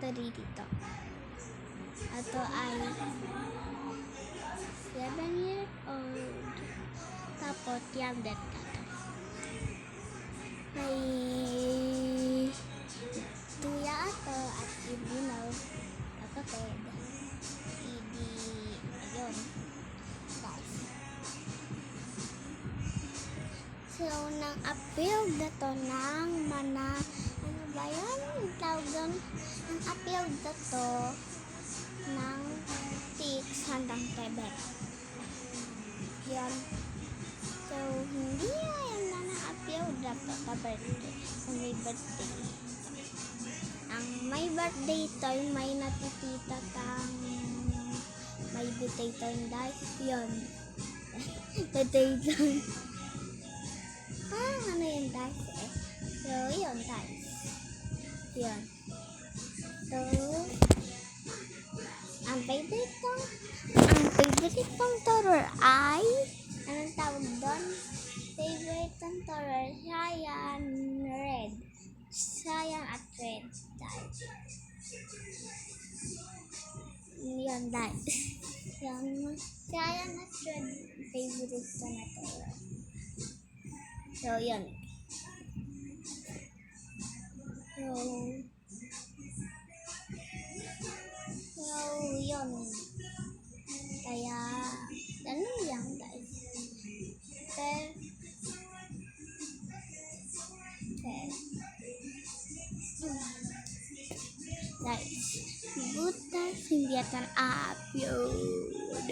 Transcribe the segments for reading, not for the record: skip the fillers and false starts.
elementary dito. Ito ay 7 years old. Tapos younger ka to. May tuya ato at ibinaw kapatid. Ayun. Guys. So, nang appeal na to ng ano ba yan? Yung tawag doon? Nang appeal na to ng TIX hanggang Quebec. Yan. So, hindi yan na na-appeal na to sa birthday. Kung may birthday. Ang may birthday to, may natitita kang may potato and dice. Yun. Potato. Ano yung dice eh? So, yun, dice. Yun. So, ang favorite kong tower ay, anong tawag doon? Favorite kong tower, cyan, red. Cyan at red. Dice. Yun, dice. Yun, cyan at red. Favorite ko na tower. So, yun. So, yun. Kaya, ganun yan, guys. Guys, butas hindi akan upload.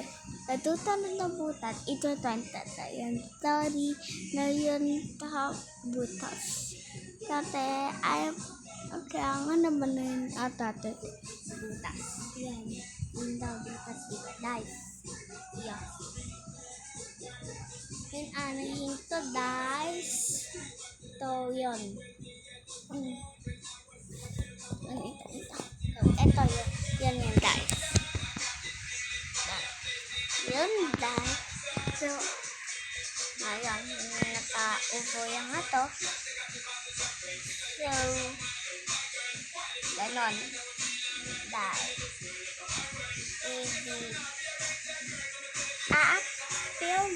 Natuto na nabutan, ito tanta tayo. Sorry na yun butas. Tate, ay, kaya nga naman na yun tate. Butas. Yan. Yung daw butas diba? Guys. Yan. Yun ano yun to, guys. To, yun. Ito yun. Yan yun, guys. Yun, guys. So, ngayon, naka-upo yung nga to. So, ganon. Guys. Film.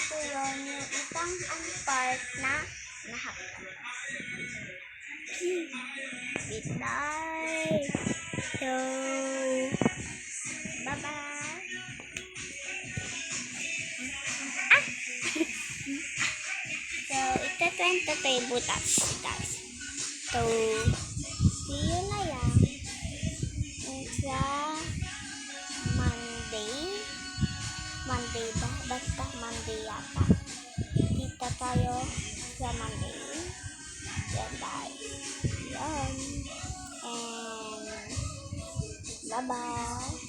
So, yun, yung isang part na nahapon. Goodbye. So, bye-bye. So, ito tayo butas, guys. So, see you na yan. Sa Monday ba? Basta Monday yata. Kita tayo sa Monday. Yan, guys. Yan. And, bye-bye.